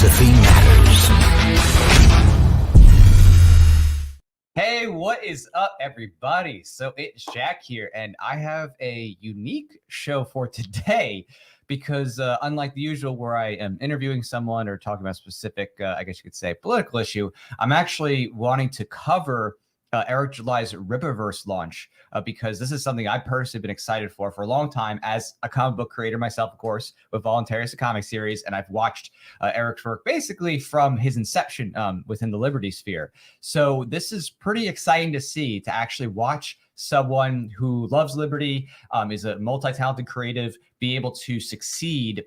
philosophy matters. Hey, what is up, everybody? So it's Jack here, and I have a unique show for today because unlike the usual where I am interviewing someone or talking about a specific, I guess you could say, political issue, I'm actually wanting to cover Eric July's Rippaverse launch because this is something I've personally been excited for a long time as a comic book creator myself, of course, with Voluntarius, a comic series, and I've watched Eric's work basically from his inception within the Liberty sphere. So this is pretty exciting to see, to actually watch someone who loves Liberty, is a multi-talented creative, be able to succeed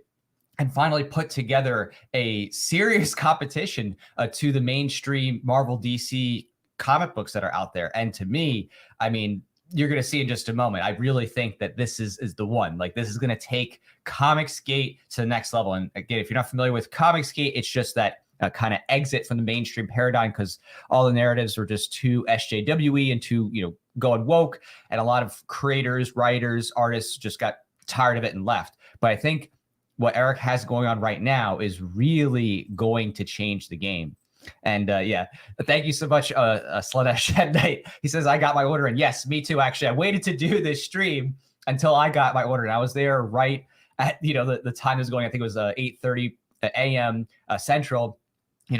and finally put together a serious competition to the mainstream Marvel DC comic books that are out there. And to me, I mean, you're going to see in just a moment, I really think that this is the one. Like, this is going to take Comicsgate to the next level. And again, if you're not familiar with Comicsgate, it's just that kind of exit from the mainstream paradigm because all the narratives were just too SJWE and too, going woke. And a lot of creators, writers, artists just got tired of it and left. But I think what Eric has going on right now is really going to change the game. And yeah, thank you so much, Slanesh at Night. He says, I got my order. And yes, me too, actually. I waited to do this stream until I got my order. And I was there right at, the time is going, I think it was 8:30 a.m. Central,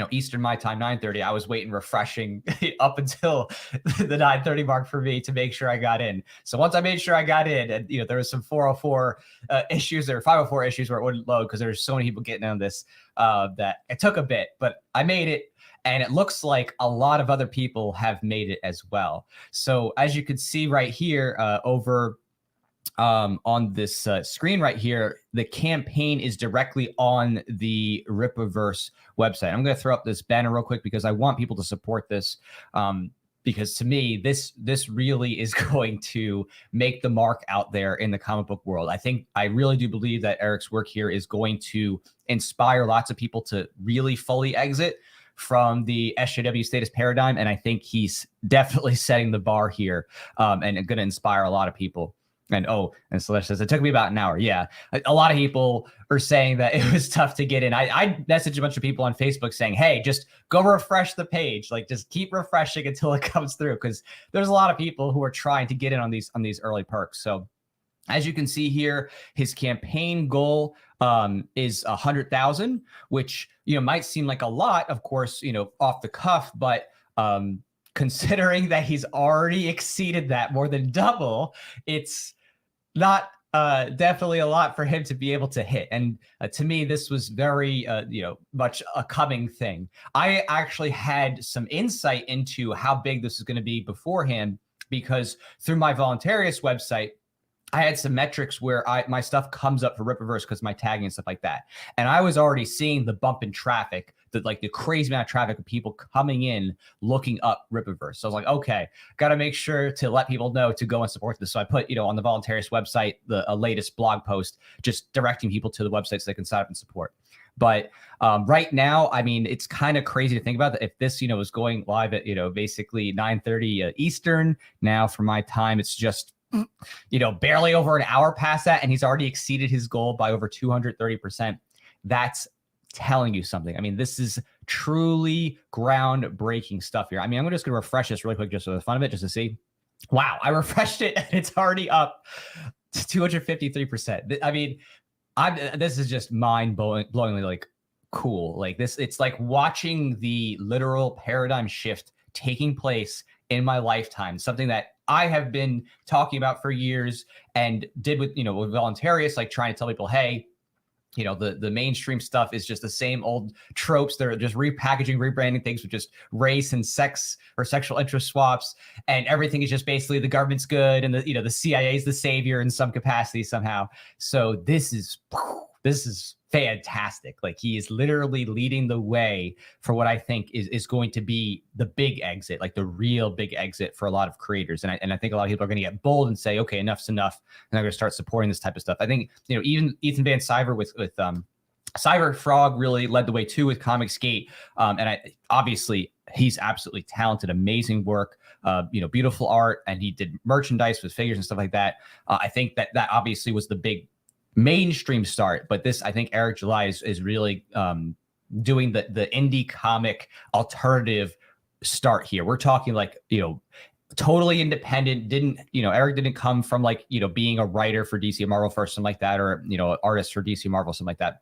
Eastern my time, 9:30. I was waiting, refreshing up until the 9:30 mark for me to make sure I got in. So once I made sure I got in, and there was some 404 issues or 504 issues where it wouldn't load because there's so many people getting on this that it took a bit, but I made it. And it looks like a lot of other people have made it as well. So as you can see right here over on this screen right here, the campaign is directly on the Rippaverse website. I'm going to throw up this banner real quick because I want people to support this. Because to me, this really is going to make the mark out there in the comic book world. I really do believe that Eric's work here is going to inspire lots of people to really fully exit from the SJW status paradigm. And I think he's definitely setting the bar here and going to inspire a lot of people. And Celeste says, it took me about an hour. Yeah, a lot of people are saying that it was tough to get in. I messaged a bunch of people on Facebook saying, hey, just go refresh the page. Like, just keep refreshing until it comes through, because there's a lot of people who are trying to get in on these early perks. So as you can see here, his campaign goal is 100,000, which might seem like a lot, of course, off the cuff, but considering that he's already exceeded that more than double, it's not definitely a lot for him to be able to hit. And to me, this was very much a coming thing. I actually had some insight into how big this is going to be beforehand, because through my Voluntarius website, I had some metrics where my stuff comes up for Rippaverse because of my tagging and stuff like that. And I was already seeing the bump in traffic, the crazy amount of traffic of people coming in, looking up Rippaverse. So I was like, okay, got to make sure to let people know to go and support this. So I put, on the Voluntarius website, a latest blog post, just directing people to the website so they can sign up and support. But right now, I mean, it's kind of crazy to think about that if this, was going live at, basically 9:30 Eastern. Now for my time, it's just barely over an hour past that, and he's already exceeded his goal by over 230%. That's telling you something. I mean, this is truly groundbreaking stuff here. I mean, I'm just going to refresh this really quick just for the fun of it, just to see. Wow, I refreshed it and it's already up to 253%. I mean, this is just mind-blowingly like cool. Like this, it's like watching the literal paradigm shift taking place in my lifetime, something that I have been talking about for years and did with, with Voluntarius, like trying to tell people, hey, the mainstream stuff is just the same old tropes. They're just repackaging, rebranding things with just race and sex or sexual interest swaps. And everything is just basically the government's good and the CIA is the savior in some capacity somehow. So this is fantastic. Like, he is literally leading the way for what I think is going to be the big exit, like the real big exit for a lot of creators. And I think a lot of people are going to get bold and say, okay, enough's enough. And I'm going to start supporting this type of stuff. I think, even Ethan Van Sciver with Cyber Frog really led the way too with Comicsgate. And obviously he's absolutely talented, amazing work, beautiful art. And he did merchandise with figures and stuff like that. I think that obviously was the big mainstream start, but this, I think Eric July is really doing the indie comic alternative start here. We're talking like, totally independent. Eric didn't come from like, being a writer for DC or Marvel first, something like that, or, an artist for DC or Marvel, something like that.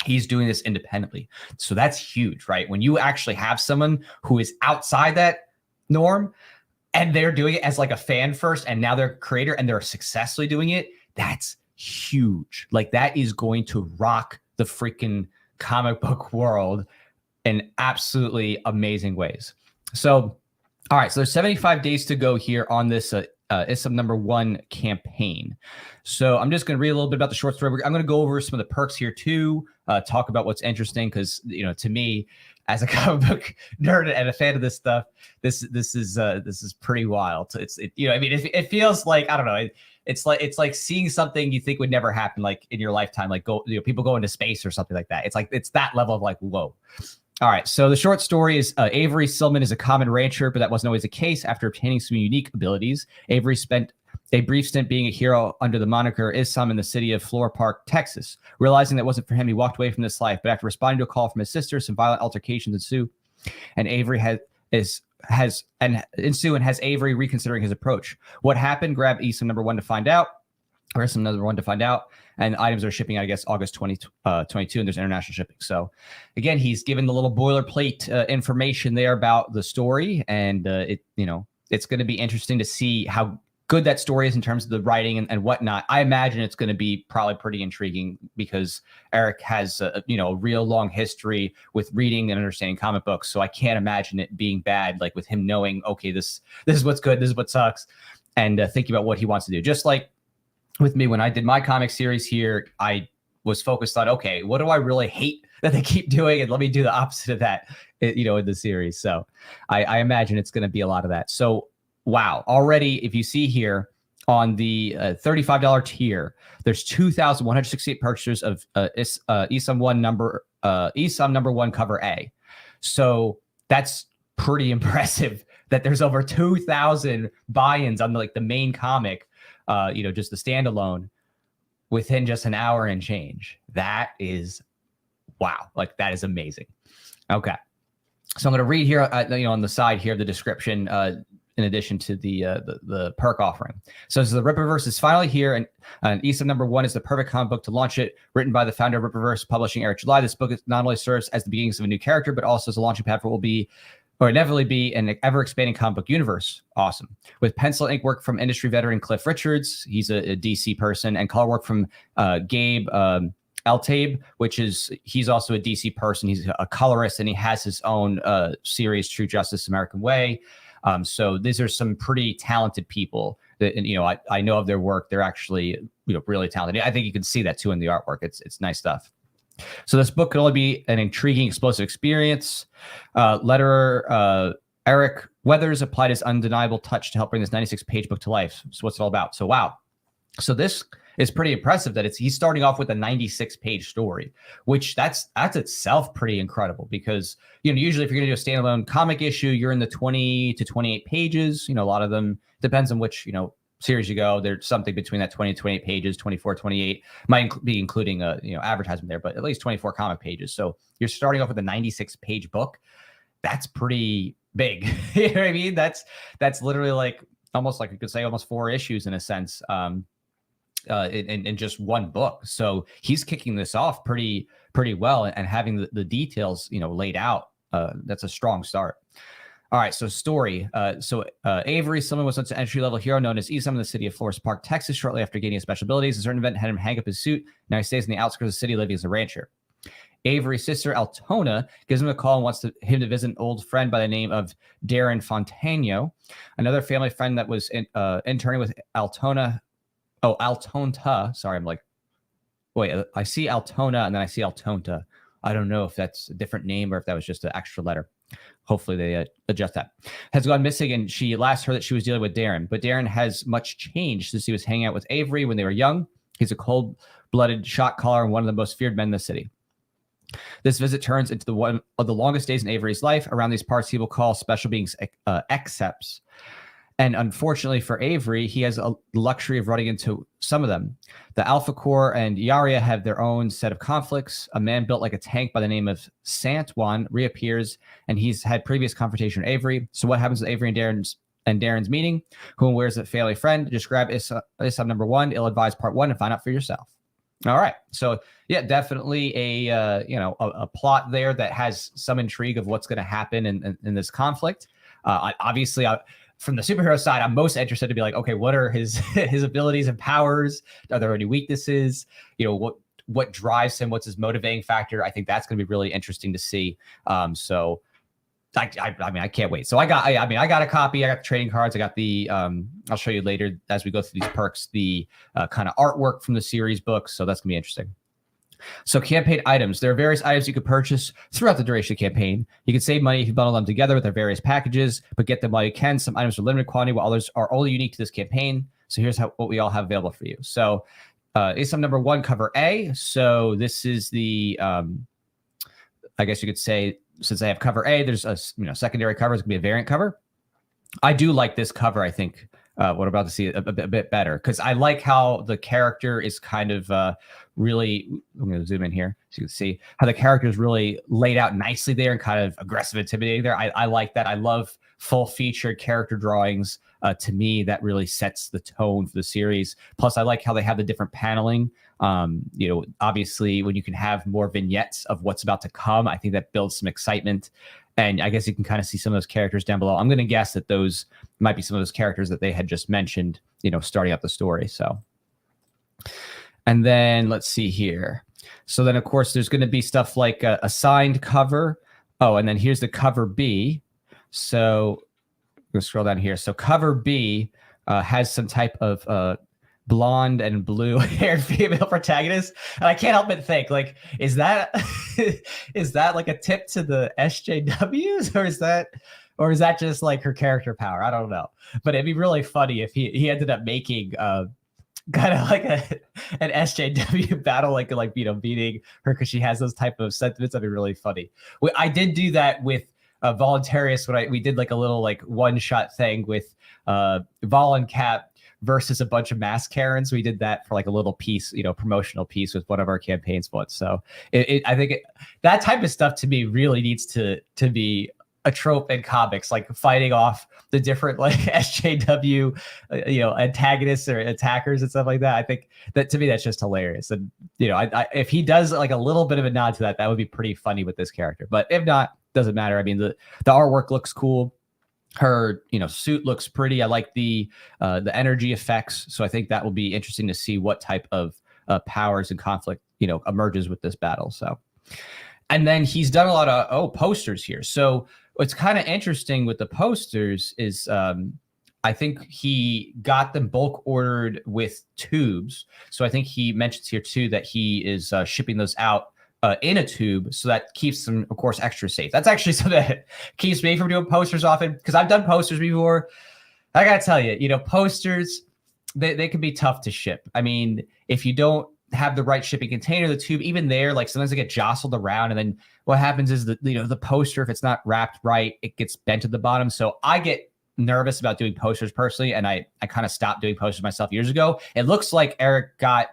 He's doing this independently. So that's huge, right? When you actually have someone who is outside that norm and they're doing it as like a fan first, and now they're a creator and they're successfully doing it, that's huge. Like that is going to rock the freaking comic book world in absolutely amazing ways. So, all right, so there's 75 days to go here on this ISM #1 campaign. So I'm just going to read a little bit about the short story. I'm going to go over some of the perks here too, talk about what's interesting, because to me, as a comic book nerd and a fan of this stuff, this is pretty wild. It feels like, I don't know, it's like seeing something you think would never happen, like in your lifetime, like people go into space or something like that. It's that level of like, whoa. All right, so the short story is Avery Silman is a common rancher, but that wasn't always the case. After obtaining some unique abilities, Avery spent a brief stint being a hero under the moniker Isam in the city of Flower Park, Texas. Realizing that wasn't for him, he walked away from this life. But after responding to a call from his sister, some violent altercations ensue, and Avery has Avery reconsidering his approach. What happened? Grab Isam #1 to find out. Or some another one to find out. And items are shipping, I guess, August 2022, and there's international shipping. So again, he's given the little boilerplate information there about the story, and it's going to be interesting to see how good that story is in terms of the writing and whatnot. I imagine it's going to be probably pretty intriguing, because Eric has a real long history with reading and understanding comic books. So I can't imagine it being bad, like with him knowing, okay, this is what's good, this is what sucks, and thinking about what he wants to do. Just like with me, when I did my comic series here, I was focused on, okay, what do I really hate that they keep doing? And let me do the opposite of that, in the series. So I imagine it's going to be a lot of that. So, wow. Already, if you see here on the $35 tier, there's 2,168 purchasers of ISAM #1 cover A. So that's pretty impressive that there's over 2,000 buy-ins on the main comic, just the standalone, within just an hour and change. That is, wow. Like, that is amazing. Okay. So I'm going to read here, on the side here, the description, in addition to the perk offering. So the Rippaverse is finally here, and ISAM #1 is the perfect comic book to launch it. Written by the founder of Rippaverse, publishing Eric July, this book not only serves as the beginnings of a new character, but also as a launching pad for what will be, or inevitably be, an ever-expanding comic book universe. Awesome. With pencil and ink work from industry veteran Cliff Richards, he's a DC person, and color work from Gabe Eltabe, he's also a DC person. He's a colorist, and he has his own series, True Justice, American Way. So these are some pretty talented people that, and I know of their work. They're actually really talented. I think you can see that too in the artwork. It's nice stuff. So this book could only be an intriguing, explosive experience. Letterer Eric Weathers applied his undeniable touch to help bring this 96-page book to life. So what's it all about? So wow. So this is pretty impressive that he's starting off with a 96-page story, which that's itself pretty incredible, because usually if you're going to do a standalone comic issue, you're in the 20 to 28 pages. A lot of them, depends on which series you go, there's something between that 20 to 28 pages, 24, 28, might be including a advertisement there, but at least 24 comic pages. So you're starting off with a 96-page book. That's pretty big. You know what I mean? That's literally like almost, like you could say, almost 4 issues in a sense. In just one book. So he's kicking this off pretty well, and having the details laid out, that's a strong start. All right, so story. Avery Silman was once an entry-level hero known as Isam in the city of Flower Park, Texas. Shortly after gaining his special abilities, a certain event had him hang up his suit. Now he stays in the outskirts of the city, living as a rancher. Avery's sister Altona gives him a call and wants him to visit an old friend by the name of Darren Fontano, another family friend that was interning with Altona. Oh, Altonta. Sorry, I'm like, wait, I see Altona and then I see Altonta. I don't know if that's a different name or if that was just an extra letter. Hopefully they adjust that. Has gone missing, and she last heard that she was dealing with Darren. But Darren has much changed since he was hanging out with Avery when they were young. He's a cold-blooded shot caller and one of the most feared men in the city. This visit turns into one of the longest days in Avery's life. Around these parts, he will call special beings accepts. And unfortunately for Avery, he has a luxury of running into some of them. The Alpha Core and Yaria have their own set of conflicts. A man built like a tank by the name of Santwan reappears, and he's had previous confrontation with Avery. So what happens with Avery and Darren's meeting? Who wears a family friend? Just grab ISOM number 1, ill-advised part 1, and find out for yourself. All right. So yeah, definitely a plot there that has some intrigue of what's going to happen in this conflict. Obviously, from the superhero side, I'm most interested to be like, okay, what are his his abilities and powers? Are there any weaknesses? What drives him? What's his motivating factor? I think that's going to be really interesting to see. So I can't wait. So I got a copy. I got the trading cards. I got the I'll show you later as we go through these perks, the kind of artwork from the series books. So that's gonna be interesting. So campaign items. There are various items you could purchase throughout the duration of the campaign. You can save money if you bundle them together with their various packages, but get them while you can. Some items are limited quantity, while others are only unique to this campaign. So here's what we all have available for you. So ISOM number 1, cover A. So this is the I guess you could say, since I have cover A, there's a secondary cover. It's gonna be a variant cover. I do like this cover. I think what I'm about to see a bit better, because I like how the character is kind of really. I'm going to zoom in here so you can see how the character is really laid out nicely there and kind of aggressive, intimidating there. I like that. I love full featured character drawings. To me, that really sets the tone for the series. Plus, I like how they have the different paneling. Obviously, when you can have more vignettes of what's about to come, I think that builds some excitement. And I guess you can kind of see some of those characters down below. I'm going to guess that those might be some of those characters that they had just mentioned, starting out the story. So, and then let's see here. So then, of course, there's going to be stuff like a signed cover. Oh, and then here's the cover B. So I'm going to scroll down here. So cover B has some type of blonde and blue haired female protagonist, and I can't help but think, like, is that like a tip to the SJWs, or is that just like her character power? I don't know, but it'd be really funny if he ended up making kind of like an SJW battle, like beating her because she has those type of sentiments. That'd be really funny. I did do that with Voluntarius when we did like a little like one shot thing with Vol and Cap versus a bunch of mass Karens. We did that for like a little piece, promotional piece with one of our campaigns once. So I think that type of stuff to me really needs to be a trope in comics, like fighting off the different like SJW, antagonists or attackers and stuff like that. I think that to me, that's just hilarious. And, if he does like a little bit of a nod to that, that would be pretty funny with this character. But if not, doesn't matter. I mean, the artwork looks cool. Her, suit looks pretty. I like the energy effects. So I think that will be interesting to see what type of powers and conflict, emerges with this battle. So, and then he's done a lot of posters here. So what's kind of interesting with the posters is I think he got them bulk ordered with tubes. So I think he mentions here too that he is shipping those out in a tube, so that keeps them, of course, extra safe. That's actually something that keeps me from doing posters often, because I've done posters before. I gotta tell you, posters, they can be tough to ship. I mean, if you don't have the right shipping container, the tube, even there, like sometimes they get jostled around, and then what happens is the poster, if it's not wrapped right, it gets bent at the bottom. So I get nervous about doing posters personally, and I kind of stopped doing posters myself years ago. It looks like Eric got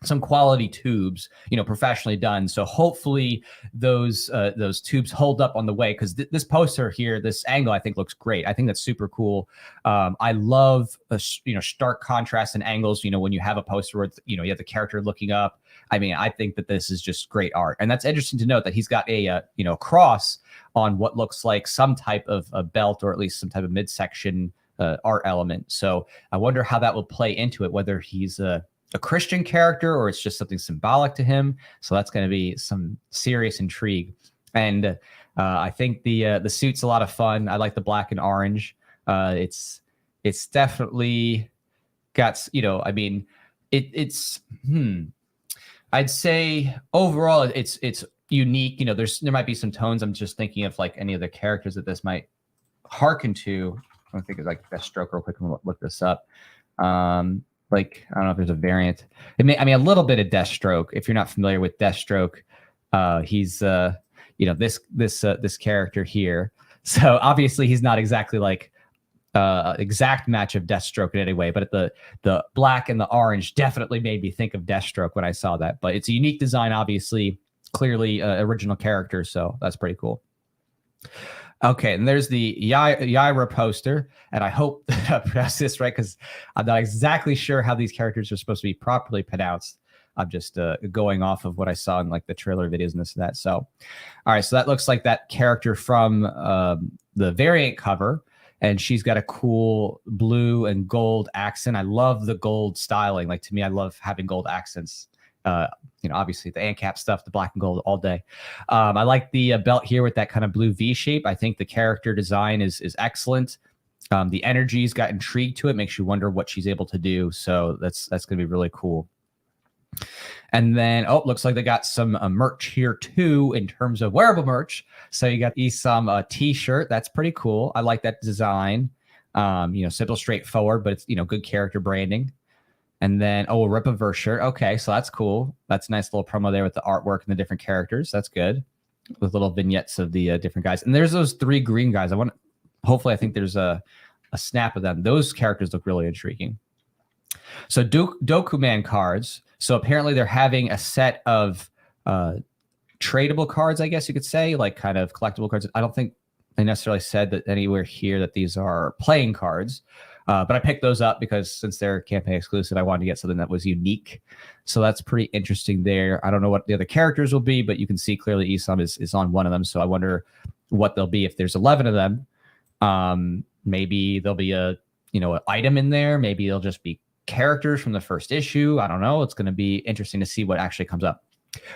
some quality tubes, professionally done. So hopefully those tubes hold up on the way, because this poster here, this angle, I think looks great. I think that's super cool. I love stark contrast and angles. When you have a poster where you have the character looking up. I mean, I think that this is just great art, and that's interesting to note that he's got a cross on what looks like some type of a belt, or at least some type of midsection art element. So I wonder how that will play into it, whether he's a Christian character or it's just something symbolic to him. So that's going to be some serious intrigue. And I think the suit's a lot of fun. I like the black and orange. It's definitely got, I mean, it's I'd say overall it's unique. There might be some tones. I'm just thinking of like any of the characters that this might hearken to. I don't think it's like Deathstroke real quick. I'm gonna look this up. Like, I don't know if there's a variant. A little bit of Deathstroke. If you're not familiar with Deathstroke, he's this character here. So obviously he's not exactly like exact match of Deathstroke in any way, but the black and the orange definitely made me think of Deathstroke when I saw that. But it's a unique design, obviously, clearly original character, so that's pretty cool. Okay, and there's the Yaira poster, and I hope that I pronounced this right because I'm not exactly sure how these characters are supposed to be properly pronounced. I'm just going off of what I saw in like the trailer videos and this and that. So, all right, so that looks like that character from the variant cover, and she's got a cool blue and gold accent. I love the gold styling. Like, to me, I love having gold accents. Obviously the ANCAP stuff, the black and gold all day. I like the belt here with that kind of blue V shape. I think the character design is excellent. The energy's got intrigue to it, makes you wonder what she's able to do. So that's going to be really cool. And then, looks like they got some merch here too in terms of wearable merch. So you got Isam t-shirt. That's pretty cool. I like that design. Simple, straightforward, but it's, good character branding. And then, a Rippaverse shirt. Okay, so that's cool. That's a nice little promo there with the artwork and the different characters. That's good. With little vignettes of the different guys. And there's those 3 green guys. Hopefully, I think there's a snap of them. Those characters look really intriguing. So Dokuman cards. So apparently they're having a set of tradable cards, I guess you could say, like kind of collectible cards. I don't think they necessarily said that anywhere here that these are playing cards. But I picked those up because since they're campaign exclusive, I wanted to get something that was unique. So that's pretty interesting there. I don't know what the other characters will be, but you can see clearly Isam is on one of them. So I wonder what they'll be if there's 11 of them. Maybe there'll be an item in there. Maybe it'll just be characters from the first issue. I don't know. It's going to be interesting to see what actually comes up.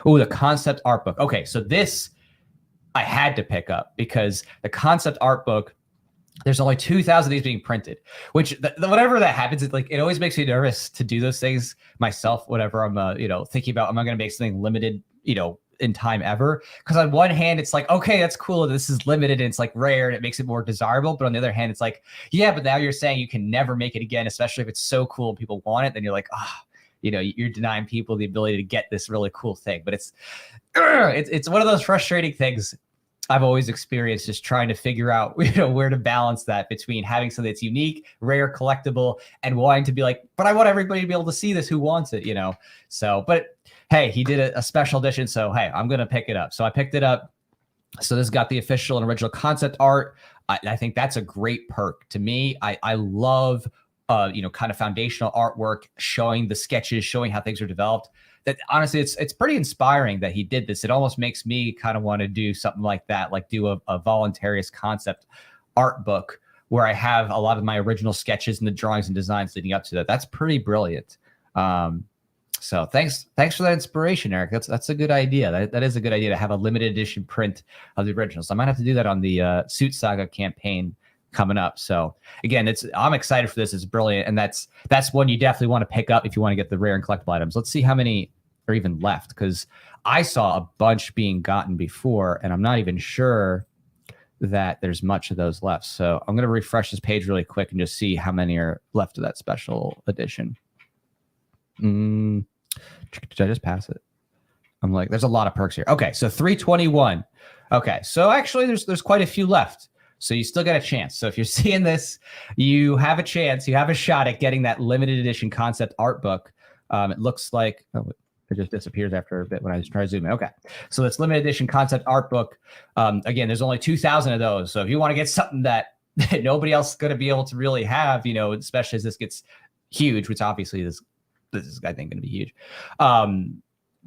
Oh, the concept art book. Okay, so this I had to pick up because the concept art book, there's only 2,000 of these being printed, which whenever that happens, it always makes me nervous to do those things myself. Whenever I'm, thinking about, am I going to make something limited, in time ever? Because on one hand, it's like, okay, that's cool. This is limited and it's like rare and it makes it more desirable. But on the other hand, it's like, yeah, but now you're saying you can never make it again, especially if it's so cool and people want it. Then you're like, you're denying people the ability to get this really cool thing. But it's one of those frustrating things I've always experienced, just trying to figure out, where to balance that between having something that's unique, rare, collectible, and wanting to be like, but I want everybody to be able to see this who wants it, So, but hey, he did a special edition, so hey, I'm going to pick it up. So I picked it up. So this got the official and original concept art. I think that's a great perk. To me, I love, kind of foundational artwork, showing the sketches, showing how things are developed. That honestly, it's pretty inspiring that he did this. It almost makes me kind of want to do something like that, like do a voluntarist concept art book where I have a lot of my original sketches and the drawings and designs leading up to that. That's pretty brilliant. So thanks for that inspiration, Eric. That's a good idea. That is a good idea to have a limited edition print of the originals. I might have to do that on the Suit Saga campaign coming up. So again, I'm excited for this. It's brilliant, and that's one you definitely want to pick up if you want to get the rare and collectible items. Let's see how many are even left, because I saw a bunch being gotten before, and I'm not even sure that there's much of those left. So I'm going to refresh this page really quick and just see how many are left of that special edition. Did I just pass it? I'm like, there's a lot of perks here. Okay, so 321. Okay, so actually there's quite a few left. So you still got a chance. So if you're seeing this, you have a chance. You have a shot at getting that limited edition concept art book. It looks like it just disappears after a bit when I just try to zoom in. Okay, so it's limited edition concept art book. Again, there's only 2,000 of those. So if you want to get something that nobody else is going to be able to really have, especially as this gets huge, which obviously this is I think going to be huge.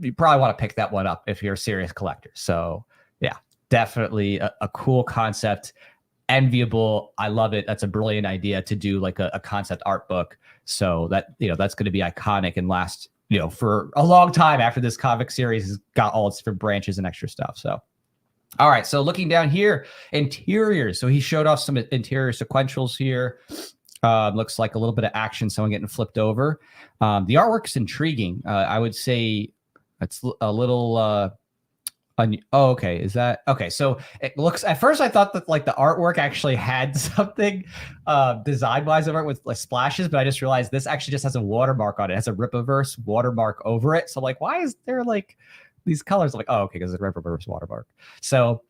You probably want to pick that one up if you're a serious collector. So yeah, definitely a cool concept. Enviable. I love it. That's a brilliant idea to do like a concept art book. So that, that's going to be iconic and last, for a long time after this comic series has got all its different branches and extra stuff. So, all right. So looking down here, interiors. So he showed off some interior sequentials here. Looks like a little bit of action, someone getting flipped over. The artwork's intriguing. I would say it's a little, okay. Is that okay? So it looks, at first I thought that like the artwork actually had something design wise over it with like splashes, but I just realized this actually just has a watermark on it. It has a Rippaverse watermark over it. So like, why is there like these colors? I'm like, oh, okay, because it's a Rippaverse watermark. So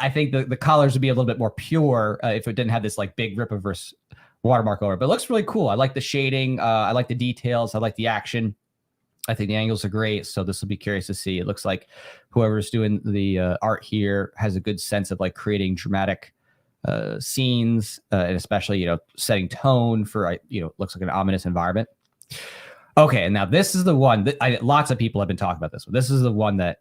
I think the colors would be a little bit more pure if it didn't have this like big Rippaverse watermark over it. But it looks really cool. I like the shading. I like the details. I like the action. I think the angles are great. So this will be curious to see. It looks like whoever's doing the art here has a good sense of like creating dramatic scenes and especially, setting tone for, looks like an ominous environment. Okay. And now this is the one that lots of people have been talking about this one. This is the one that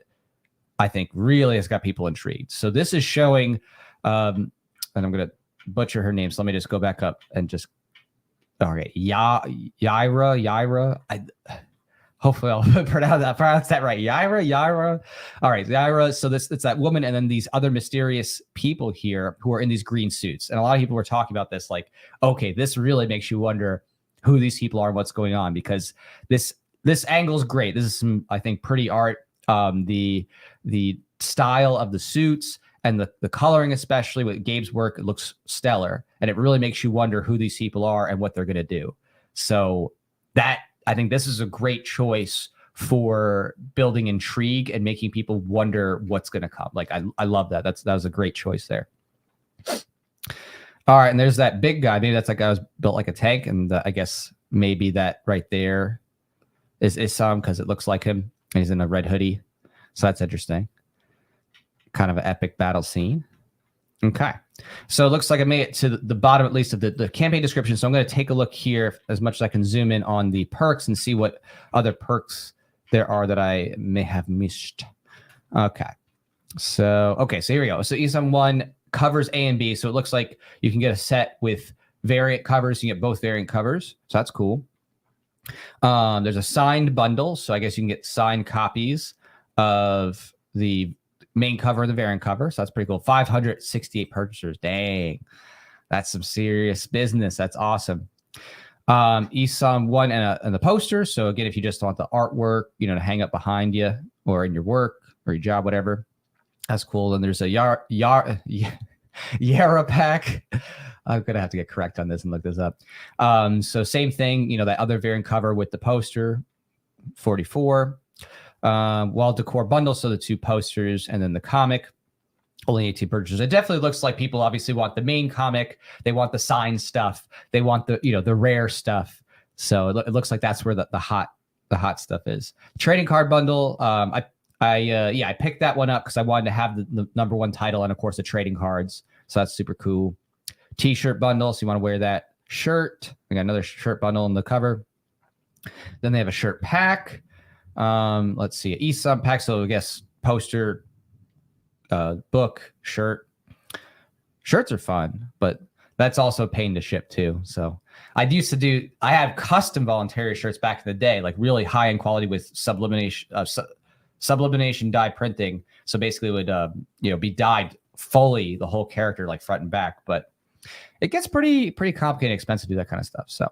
I think really has got people intrigued. So this is showing, and I'm going to butcher her name. So let me just go back up and just, okay. Yaira. Hopefully I'll pronounce that right. Yaira. All right, Yaira. So it's that woman, and then these other mysterious people here who are in these green suits. And a lot of people were talking about this, like, okay, this really makes you wonder who these people are and what's going on, because this angle is great. This is some, I think, pretty art. The style of the suits and the coloring, especially with Gabe's work, it looks stellar, and it really makes you wonder who these people are and what they're going to do. So that, I think this is a great choice for building intrigue and making people wonder what's going to come. Like, I love that. That was a great choice there. All right, and there's that big guy. Maybe that's like I was built like a tank, and I guess maybe that right there is some, because it looks like him, and he's in a red hoodie. So that's interesting. Kind of an epic battle scene. Okay. So it looks like I made it to the bottom, at least, of the campaign description. So I'm going to take a look here as much as I can, zoom in on the perks and see what other perks there are that I may have missed. Okay. So here we go. So ESOM 1 covers A and B. So it looks like you can get a set with variant covers. You can get both variant covers. So that's cool. There's a signed bundle. So I guess you can get signed copies of the main cover and the variant cover. So that's pretty cool. 568 purchasers. Dang. That's some serious business. That's awesome. ESOM 1 and the poster. So again, if you just want the artwork, to hang up behind you or in your work or your job, whatever, that's cool. Then there's a Yara pack. I'm going to have to get correct on this and look this up. So same thing, that other variant cover with the poster, 44. Wall decor bundle, so the 2 posters and then the comic, only 18 purchases. It definitely looks like people obviously want the main comic, they want the signed stuff, they want the rare stuff. So it looks like that's where the hot stuff is. Trading card bundle. I picked that one up because I wanted to have the number 1 title and of course the trading cards. So that's super cool. T-shirt bundle. So you want to wear that shirt. We got another shirt bundle on the cover. Then they have a shirt pack. Let's see, ESOM pack. So I guess poster, book, shirt. Shirts are fun, but that's also a pain to ship too. So I have custom voluntary shirts back in the day, like really high end quality with sublimation dye printing. So basically it would, be dyed fully, the whole character, like front and back, but it gets pretty complicated and expensive to do that kind of stuff. So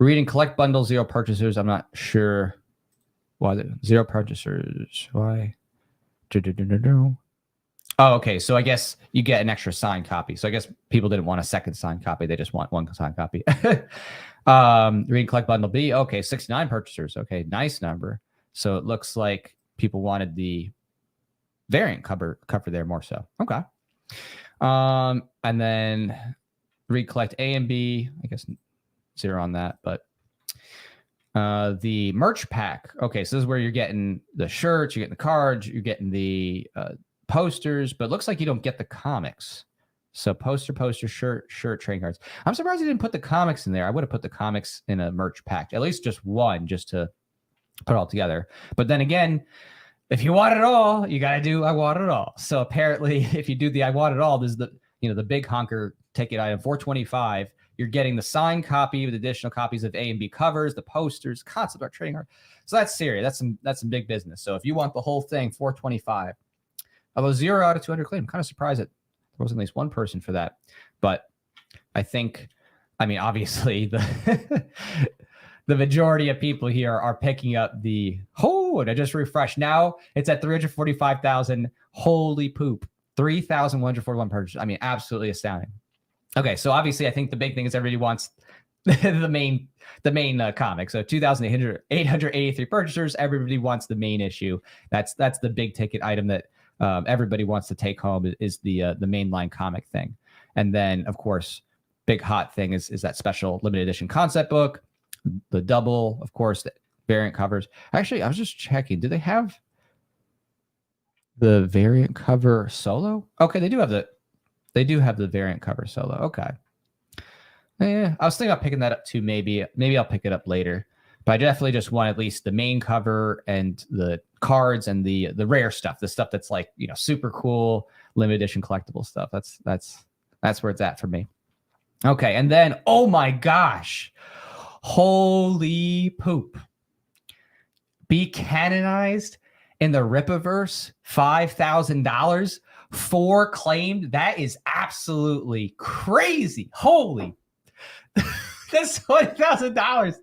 read and collect bundle, 0 purchasers. I'm not sure. Why 0 purchasers? Why? Oh, okay. So I guess you get an extra signed copy. So I guess people didn't want a second signed copy. They just want 1 signed copy. Read and collect bundle B. Okay, 69 purchasers. Okay, nice number. So it looks like people wanted the variant cover there more so. Okay. And then read collect A and B. I guess 0 on that, but the merch pack. Okay, so this is where you're getting the shirts, you're getting the cards, you're getting the posters, but it looks like you don't get the comics. So poster, shirt, trading cards. I'm surprised you didn't put the comics in there. I would have put the comics in a merch pack, at least just one, just to put it all together. But then again, if you want it all, you got to do I want it all. So apparently, if you do the I want it all, there's the big honker ticket item, $425. You're getting the signed copy with additional copies of A and B covers, the posters, concept art, trading art. So that's serious. That's some big business. So if you want the whole thing, $425. Although 0 out of 200 claim, I'm kind of surprised that there wasn't at least one person for that. But I think, obviously the the majority of people here are picking up and I just refreshed. Now it's at 345,000. Holy poop. 3,141 purchases. Absolutely astounding. Okay, so obviously I think the big thing is everybody wants the main comic. So 2,883 purchasers. Everybody wants the main issue. That's the big ticket item that everybody wants to take home is the mainline comic thing. And then, of course, big hot thing is that special limited edition concept book, the double, of course, the variant covers. Actually, I was just checking. Do they have the variant cover solo? Okay, they do have the variant cover solo. Okay. Yeah, I was thinking about picking that up too. Maybe I'll pick it up later. But I definitely just want at least the main cover and the cards and the rare stuff, the stuff that's like, super cool, limited edition collectible stuff. That's where it's at for me. Okay, and then, oh my gosh, holy poop. Be canonized in the Rippaverse, $5,000 for claimed. That is absolutely crazy. Holy. That's $20,000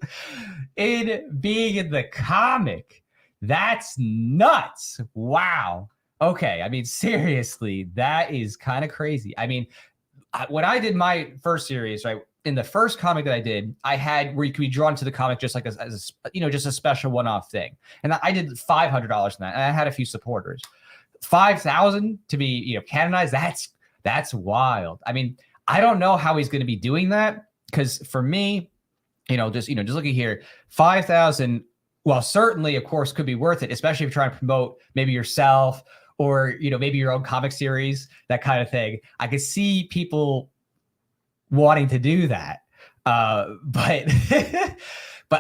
in being in the comic. That's nuts. Wow. Okay. I mean, seriously, that is kind of crazy. I mean, when I did my first series, right, in the first comic that I did, I had where you could be drawn to the comic just like as just a special one-off thing. And I did $500 in that, and I had a few supporters. 5,000 to be, canonized. That's wild. I mean, I don't know how he's going to be doing that, because for me, just looking here, 5,000. Well, certainly, of course, could be worth it, especially if you're trying to promote maybe yourself or maybe your own comic series, that kind of thing. I could see people wanting to do that, but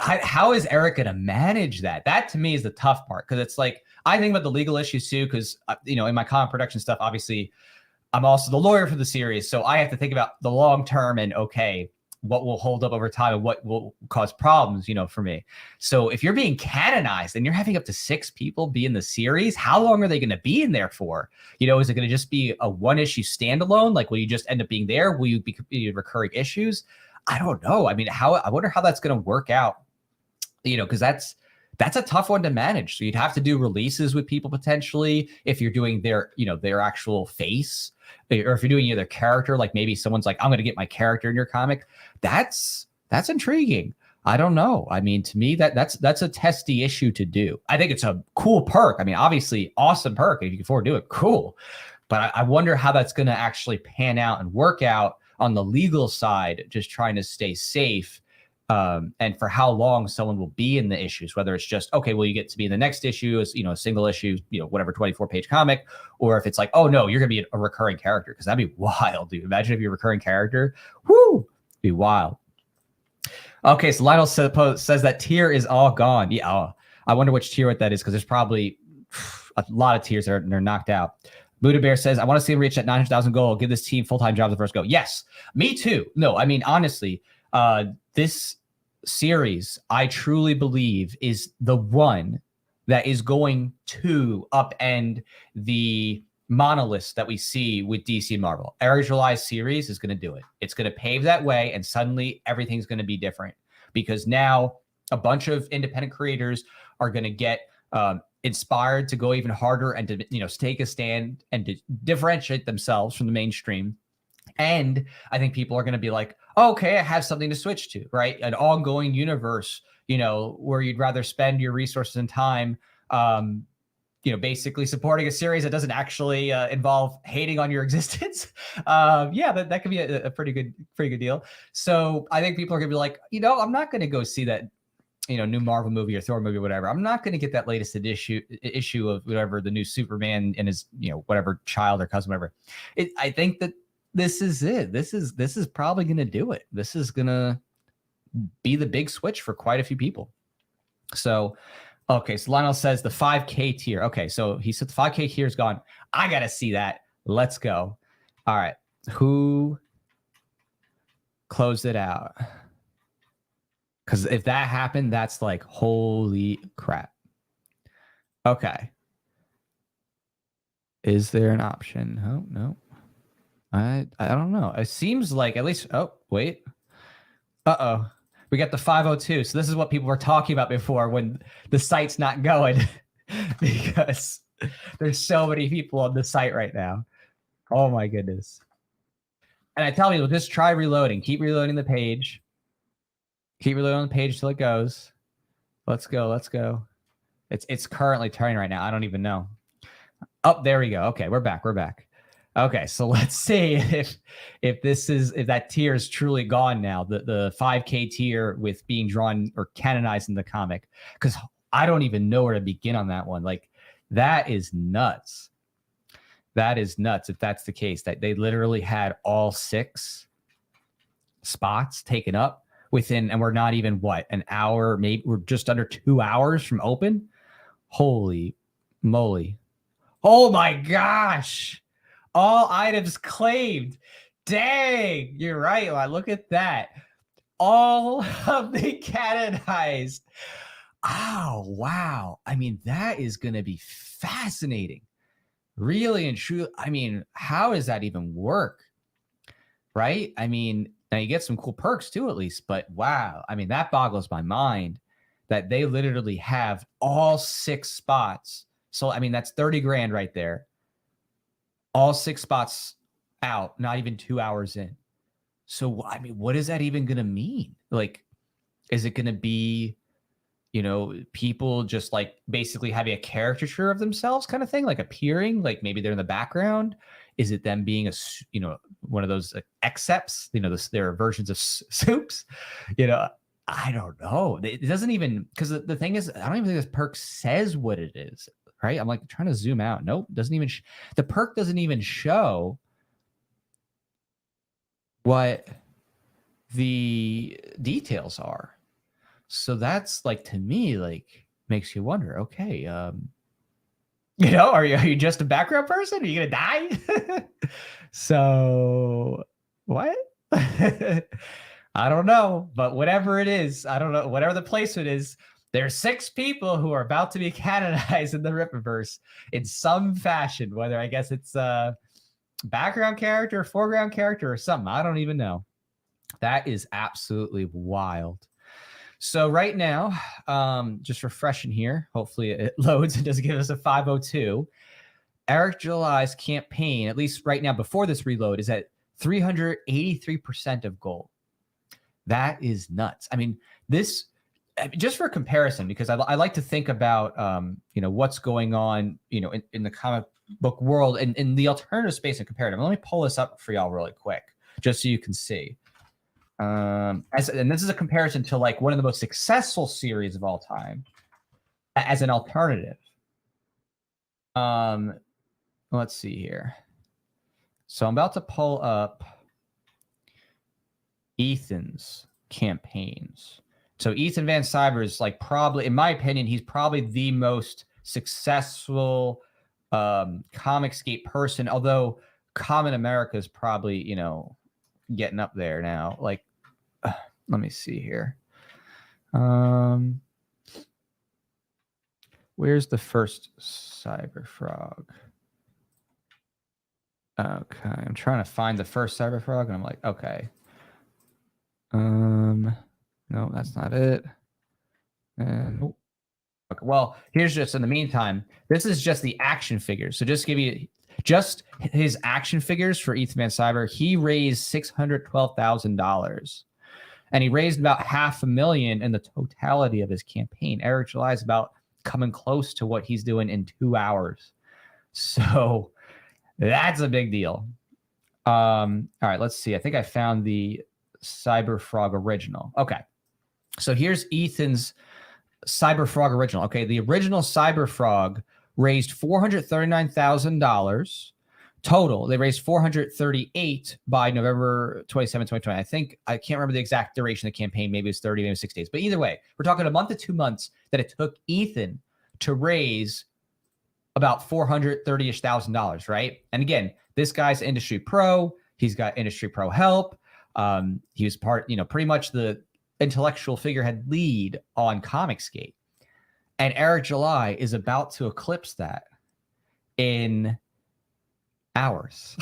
how is Eric going to manage that? That to me is the tough part, because it's like I think about the legal issues too, because in my comic production stuff, obviously, I'm also the lawyer for the series, so I have to think about the long term and what will hold up over time and what will cause problems, for me. So if you're being canonized and you're having up to 6 people be in the series, how long are they going to be in there for? Is it going to just be a one issue standalone? Like, will you just end up being there? Will you be recurring issues? I don't know. I mean, I wonder how that's going to work out, because that's a tough one to manage. So you'd have to do releases with people potentially if you're doing their actual face, or if you're doing their character, like maybe someone's like, I'm going to get my character in your comic. That's intriguing. I don't know. I mean, to me, that's a testy issue to do. I think it's a cool perk. I mean, obviously, awesome perk. If you can afford to do it, cool. But I wonder how that's going to actually pan out and work out on the legal side, just trying to stay safe. And for how long someone will be in the issues, whether it's just, okay, well, you get to be in the next issue as, a single issue, whatever, 24-page comic, or if it's like, oh no, you're going to be a recurring character, because that'd be wild, dude. Imagine if you're a recurring character. Whoo, be wild. Okay, so Lionel says that tier is all gone. Yeah, I wonder which tier that is, because there's probably a lot of tiers that they're knocked out. Buddha Bear says, I want to see him reach that 900,000 goal. Give this team full-time jobs the first go. Yes, me too. No, I mean, honestly, this series, I truly believe, is the one that is going to upend the monoliths that we see with DC and Marvel. Aries July's series is going to do it. It's going to pave that way, and suddenly everything's going to be different, because now a bunch of independent creators are going to get inspired to go even harder and to take a stand and to differentiate themselves from the mainstream. And I think people are going to be like, oh, okay, I have something to switch to, right? An ongoing universe, where you'd rather spend your resources and time, basically supporting a series that doesn't actually involve hating on your existence. That could be a pretty good deal. So I think people are going to be like, I'm not going to go see that, new Marvel movie or Thor movie or whatever. I'm not going to get that latest issue of whatever, the new Superman and his, whatever child or cousin, whatever. I think that this is it. This is probably going to do it. This is going to be the big switch for quite a few people. So, okay. So Lionel says the 5K tier. Okay. So he said the 5K tier is gone. I got to see that. Let's go. All right. Who closed it out? Because if that happened, that's like, holy crap. Okay. Is there an option? Oh, no. I don't know. It seems like at least, oh, wait. Uh-oh. We got the 502. So this is what people were talking about before when the site's not going, because there's so many people on the site right now. Oh my goodness. And I tell people, just try reloading. Keep reloading the page. Keep reloading the page till it goes. Let's go. It's currently turning right now. I don't even know. Oh, there we go. Okay, we're back. Okay, so let's see if that tier is truly gone now. The 5K tier with being drawn or canonized in the comic, because I don't even know where to begin on that one. Like, that is nuts. That is nuts if that's the case, that they literally had all 6 spots taken up within, and we're not even an hour, maybe we're just under 2 hours from open. Holy moly. Oh my gosh. All items claimed. Dang, you're right. Well, look at that. All of the canonized. Oh, wow. I mean, that is going to be fascinating. Really and truly. I mean, how does that even work? Right? I mean, now you get some cool perks too, at least, but wow. I mean, that boggles my mind that they literally have all 6 spots. So, I mean, that's 30 grand right there. All 6 spots out, not even 2 hours in. So, I mean, what is that even going to mean? Like, is it going to be, people just like basically having a caricature of themselves kind of thing, like appearing, like maybe they're in the background? Is it them being one of those excepts, their versions of soups? I don't know. It doesn't even, because the thing is, I don't even think this perk says what it is, right? I'm like trying to zoom out. Nope, doesn't even, the perk doesn't even show what the details are. So that's like, to me, like makes you wonder, okay, are you just a background person? Are you gonna die? So what? I don't know, but whatever it is, I don't know, whatever the placement is, there's 6 people who are about to be canonized in the Rippaverse in some fashion, whether I guess it's a background character, foreground character, or something. I don't even know. That is absolutely wild. So right now, just refreshing here. Hopefully it loads and doesn't give us a 502. Eric July's campaign, at least right now before this reload, is at 383% of goal. That is nuts. I mean, this, just for comparison, because I like to think about, what's going on, in the comic book world and in the alternative space and comparative. Let me pull this up for y'all really quick, just so you can see. And this is a comparison to like one of the most successful series of all time as an alternative. Let's see here. So I'm about to pull up Ethan's campaigns. So Ethan Van Sciver is like, probably, in my opinion, he's probably the most successful Comicscape person, although Common America is probably, getting up there now. Like, let me see here. Where's the first Cyber Frog? Okay, I'm trying to find the first Cyber Frog, and I'm like, okay. No, that's not it. And okay, well, here's just, in the meantime, this is just the action figures. So just give you just his action figures for Ethan Van Sciver. He raised $612,000, and he raised about $500,000 in the totality of his campaign. Eric July is about coming close to what he's doing in 2 hours. So that's a big deal. All right, let's see. I think I found the Cyber Frog original. Okay. So here's Ethan's Cyber Frog original. Okay, the original Cyber Frog raised $439,000 total. They raised $438 by November 27, 2020. I can't remember the exact duration of the campaign. Maybe it's 30, maybe 6 days. But either way, we're talking a month to 2 months that it took Ethan to raise about $430,000, right? And again, this guy's industry pro. He's got industry pro help. He was part, pretty much the intellectual figurehead lead on Comicscape. And Eric July is about to eclipse that in hours.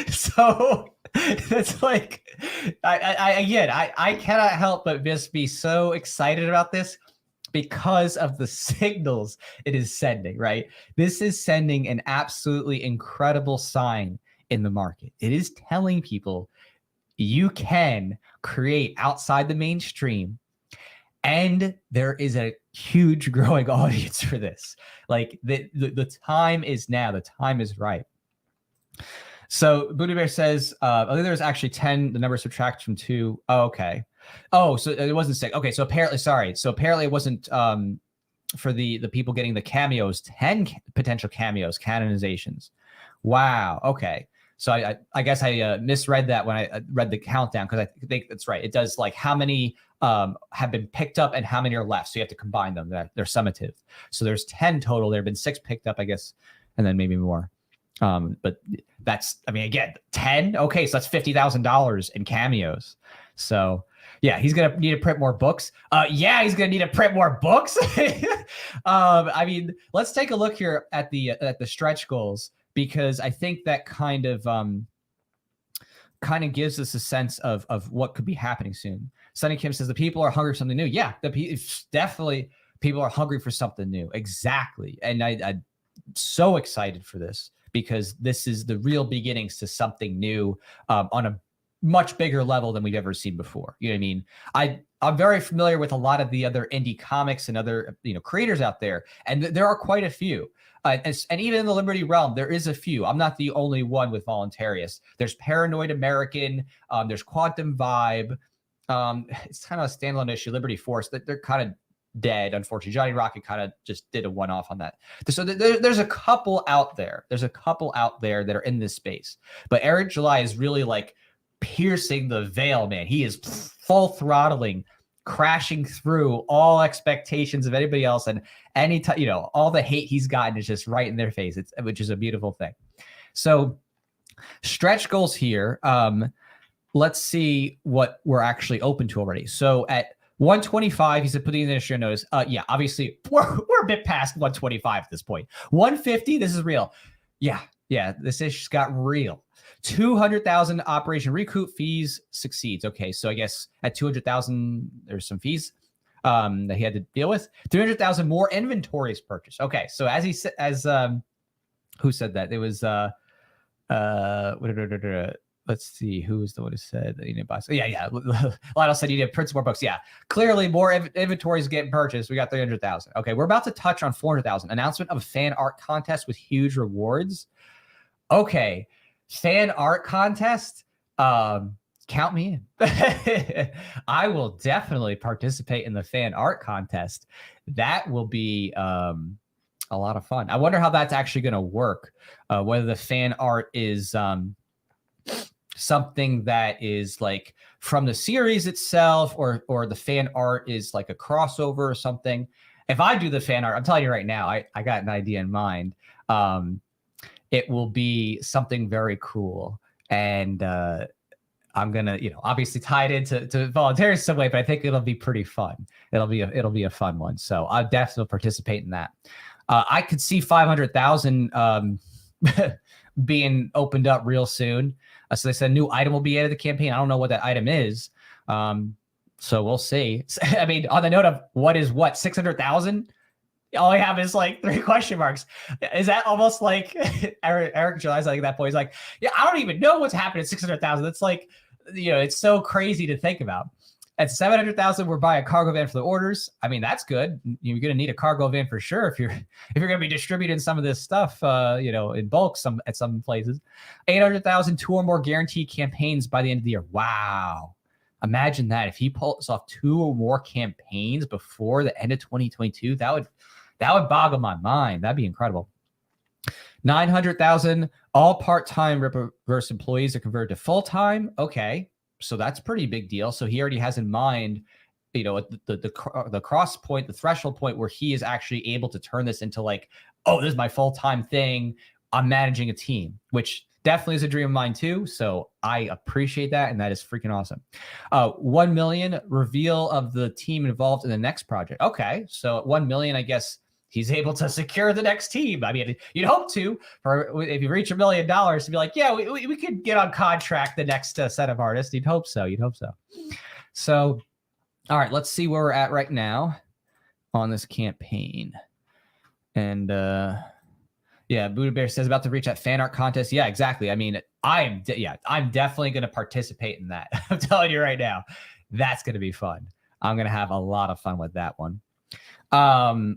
So that's like, I cannot help but just be so excited about this because of the signals it is sending, right? This is sending an absolutely incredible sign in the market. It is telling people you can create outside the mainstream And there is a huge growing audience for this. Like the time is now. The time is right. So Buddha Bear says, I think there's actually 10. The number subtracts from 2. Oh, okay. Oh, so it wasn't 6. Okay, so apparently, sorry. So apparently it wasn't for the people getting the cameos, 10 potential cameos, canonizations. Wow. Okay. So I guess I misread that when I read the countdown, because I think that's right. It does like how many have been picked up and how many are left. So you have to combine them. They're summative. So there's 10 total. There have been 6 picked up, I guess, and then maybe more. But that's, I mean, again, 10. Okay, so that's $50,000 in cameos. So yeah, he's gonna need to print more books. Yeah, he's gonna need to print more books. I mean, let's take a look here at the stretch goals, because I think that kind of gives us a sense of what could be happening soon. Sunny Kim says the people are hungry for something new. Yeah, definitely people are hungry for something new. Exactly, and I'm so excited for this, because this is the real beginnings to something new on a much bigger level than we've ever seen before. You know what I mean? I'm very familiar with a lot of the other indie comics and other creators out there, and there are quite a few. And even in the Liberty realm, there is a few. I'm not the only one with Voluntarius. There's Paranoid American. There's Quantum Vibe. It's kind of a standalone issue. Liberty Force. They're kind of dead, unfortunately. Johnny Rocket kind of just did a one-off on that. So there's a couple out there. There's a couple out there that are in this space. But Eric July is really like piercing the veil, man. He is full throttling, crashing through all expectations of anybody else, and all the hate he's gotten is just right in their face. Which is a beautiful thing. So stretch goals here. Let's see what we're actually open to already. So at 125, he said, putting in the show notice. Yeah, obviously we're a bit past 125 at this point. 150, this is real. Yeah, this issue got real. 200,000 Operation Recoup fees succeeds. Okay, so I guess at 200,000, there's some fees that he had to deal with. 300,000 more inventories purchased. Okay, so as he said, who said that? It was let's see, who was the one who said that you need to buy? So yeah. Lionel said you need to print some more books. Yeah, clearly more inventories getting purchased. We got 300,000. Okay, we're about to touch on 400,000. Announcement of a fan art contest with huge rewards. Okay, fan art contest. Count me in. I will definitely participate in the fan art contest. That will be a lot of fun. I wonder how that's actually going to work. Whether the fan art is something that is like from the series itself, or the fan art is like a crossover or something. If I do the fan art, I'm telling you right now, I got an idea in mind. It will be something very cool, and I'm gonna, obviously tie it into volunteers some way, but I think it'll be pretty fun. It'll be a fun one. So I'll definitely participate in that. I could see 500,000 being opened up real soon. So they said a new item will be added to the campaign. I don't know what that item is. So we'll see. I mean, on the note of what is what, 600,000? All I have is like 3 question marks. Is that almost like Eric July's like at that point? He's like, yeah, I don't even know what's happened at 600,000. It's like, it's so crazy to think about. At 700,000, we're buying a cargo van for the orders. I mean, that's good. You're going to need a cargo van for sure if you're going to be distributing some of this stuff, in bulk at some places. 800,000, 2 or more guaranteed campaigns by the end of the year. Wow. Imagine that. If he pulls off 2 or more campaigns before the end of 2022, that would boggle my mind. That'd be incredible. 900,000, all part-time Rippaverse employees are converted to full-time. Okay. So that's pretty big deal. So he already has in mind, the cross point, the threshold point where he is actually able to turn this into like, oh, this is my full-time thing. I'm managing a team, which definitely is a dream of mine too. So I appreciate that. And that is freaking awesome. 1 million reveal of the team involved in the next project. Okay. So at 1 million, I guess he's able to secure the next team. I mean, you'd hope to, if you reach $1 million, to be like, yeah, we could get on contract the next set of artists. You'd hope so. So, all right, let's see where we're at right now on this campaign. And Buddha Bear says about to reach that fan art contest. Yeah, exactly. I mean, I'm definitely going to participate in that. I'm telling you right now, that's going to be fun. I'm going to have a lot of fun with that one.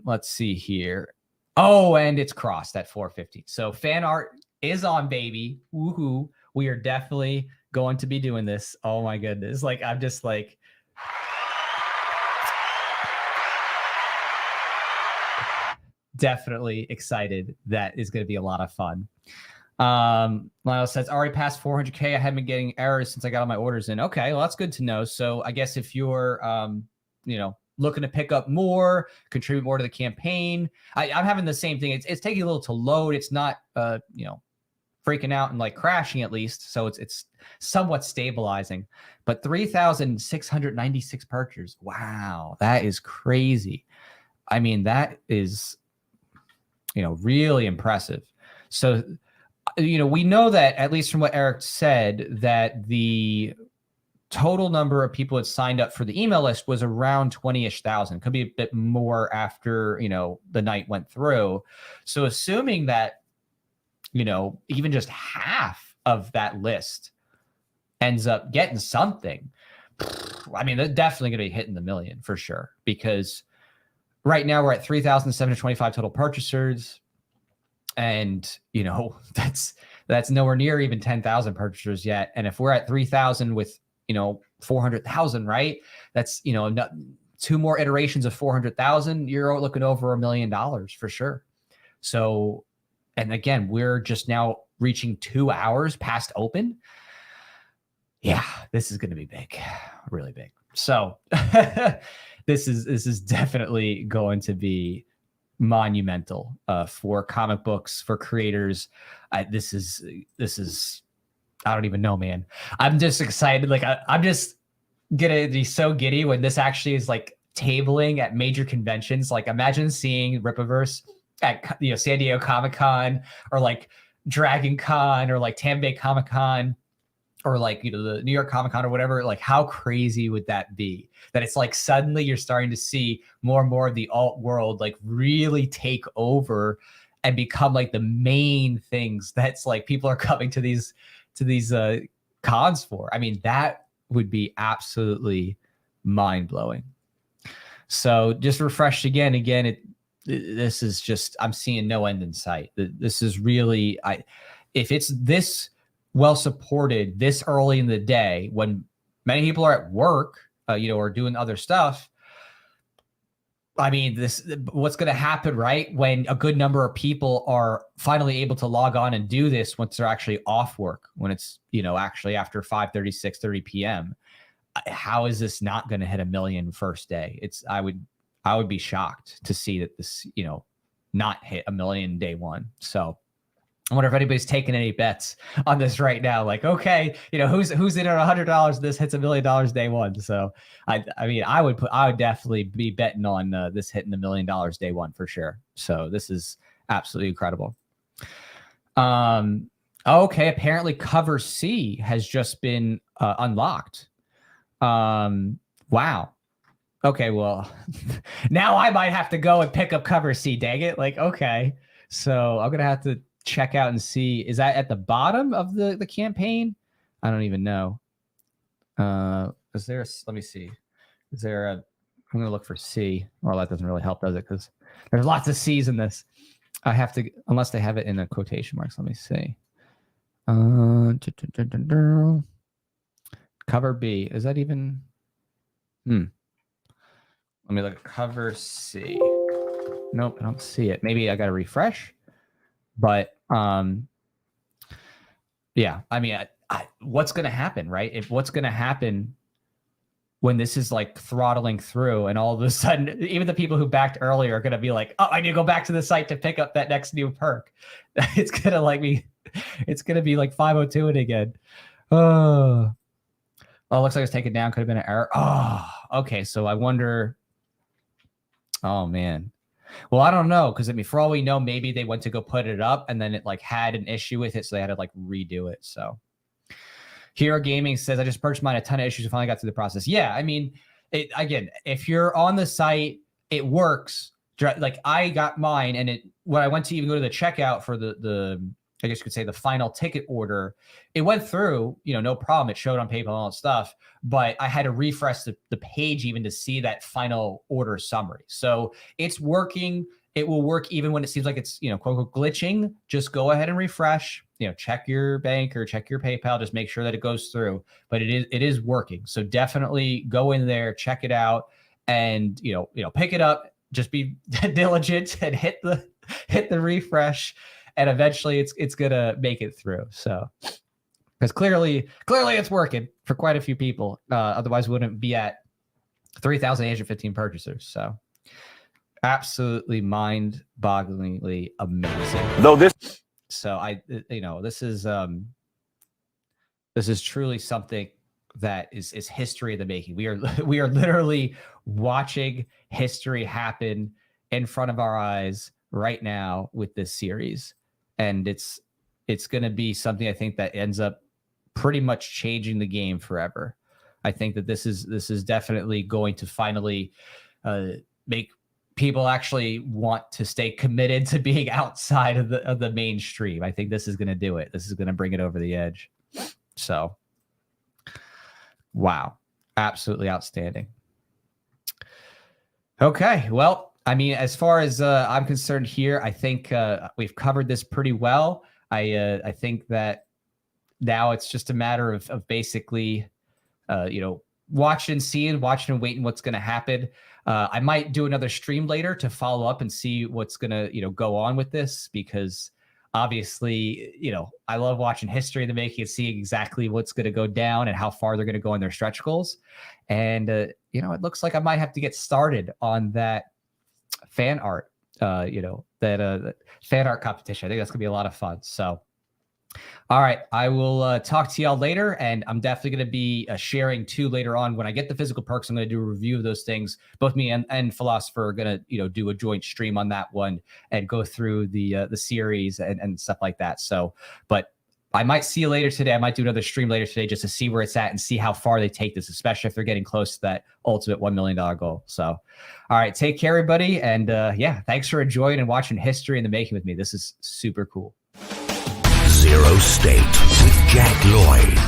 Let's see here. Oh, and it's crossed at 450. So fan art is on, baby. Woohoo. We are definitely going to be doing this. Oh my goodness. Like, I'm just like, definitely excited. That is going to be a lot of fun. Lyle says, already past 400K. I haven't been getting errors since I got all my orders in. Okay, well, that's good to know. So I guess if you're, looking to pick up more, contribute more to the campaign, I'm having the same thing. It's taking a little to load. It's not, freaking out and like crashing at least. So it's somewhat stabilizing, but 3,696 purchasers. Wow. That is crazy. I mean, that is, really impressive. So, we know that, at least from what Eric said, that the total number of people that signed up for the email list was around 20-ish thousand. Could be a bit more after, the night went through. So assuming that, even just half of that list ends up getting something, I mean, they're definitely going to be hitting the million for sure, because right now we're at 3,725 total purchasers. And, that's nowhere near even 10,000 purchasers yet. And if we're at 3,000 with, 400,000, right? That's, 2 more iterations of 400,000, you're looking over $1 million for sure. So, and again, we're just now reaching 2 hours past open. Yeah, this is going to be big, really big. So this is definitely going to be monumental for comic books, for creators. This is I don't even know, man. I'm just excited. Like I'm just gonna be so giddy when this actually is like tabling at major conventions. Like imagine seeing Rippaverse at San Diego Comic-Con, or like Dragon Con, or like Tampa Bay Comic-Con, or like the New York Comic-Con or whatever. Like how crazy would that be? That it's like suddenly you're starting to see more and more of the alt world like really take over and become like the main things that's like people are coming to these cons for. I mean, that would be absolutely mind-blowing. So just refreshed again, this is just, I'm seeing no end in sight. This is really, if it's this well supported this early in the day when many people are at work, or doing other stuff. I mean, what's going to happen, right? When a good number of people are finally able to log on and do this once they're actually off work, when it's, actually after 5:30, 6:30 p.m., how is this not going to hit 1 million first day? I would be shocked to see that this, not hit 1 million day one. So I wonder if anybody's taking any bets on this right now. Like, okay, who's in at $100? This hits $1 million day one. So I mean, I would definitely be betting on this hitting $1 million day one for sure. So this is absolutely incredible. Okay, apparently cover C has just been unlocked. Wow. Okay, well, now I might have to go and pick up cover C. Dang it! Like, okay, so I'm gonna have to check out and see. Is that at the bottom of the campaign? I don't even know. Is there let me see. Is there I'm gonna look for C. Well, that doesn't really help, does it? Because there's lots of C's in this. I have to, unless they have it in the quotation marks. Let me see. Cover B. Is that even? Let me look at cover C. Nope, I don't see it. Maybe I got to refresh. But yeah, I mean, what's going to happen, right? What's going to happen when this is like throttling through, and all of a sudden, even the people who backed earlier are going to be like, "Oh, I need to go back to the site to pick up that next new perk." It's going to be like 502 it again. Oh, it looks like it's taken down. Could have been an error. Oh, okay. So I wonder. Oh man. Well, I don't know, because I mean, for all we know, maybe they went to go put it up and then it like had an issue with it, so they had to like redo it. So Hero Gaming says, I just purchased mine, a ton of issues, and finally got through the process. Yeah, I mean, again, if you're on the site, it works. Like I got mine, and when I went to even go to the checkout for the I guess you could say the final ticket order, it went through, no problem. It showed on PayPal and all that stuff, but I had to refresh the page even to see that final order summary. So it's working. It will work even when it seems like it's, quote unquote glitching. Just go ahead and refresh, check your bank or check your PayPal, just make sure that it goes through, but it is working. So definitely go in there, check it out, and, pick it up, just be diligent and hit the refresh. And eventually it's going to make it through. So, because clearly it's working for quite a few people. Otherwise, we wouldn't be at 3,815 purchasers. So, absolutely mind-bogglingly amazing. So this is truly something that is history in the making. We are literally watching history happen in front of our eyes right now with this series. And it's going to be something I think that ends up pretty much changing the game forever. I think that this is definitely going to finally make people actually want to stay committed to being outside of the mainstream. I think this is going to do it. This is going to bring it over the edge. So, wow, absolutely outstanding. Okay, well, I mean, as far as I'm concerned here, I think we've covered this pretty well. I think that now it's just a matter of basically, watching and waiting what's going to happen. I might do another stream later to follow up and see what's going to, go on with this, because obviously, I love watching history in the making and seeing exactly what's going to go down and how far they're going to go in their stretch goals. And, it looks like I might have to get started on that fan art, that fan art competition. I think that's gonna be a lot of fun. So, all right, I will talk to y'all later, and I'm definitely going to be sharing too later on when I get the physical perks. I'm going to do a review of those things. Both me and Philosopher are going to do a joint stream on that one and go through the series and stuff like that. So, but I might see you later today. I might do another stream later today just to see where it's at and see how far they take this, especially if they're getting close to that ultimate $1 million goal. So, all right, take care, everybody. And thanks for enjoying and watching history in the making with me. This is super cool. Zero State with Jack Lloyd.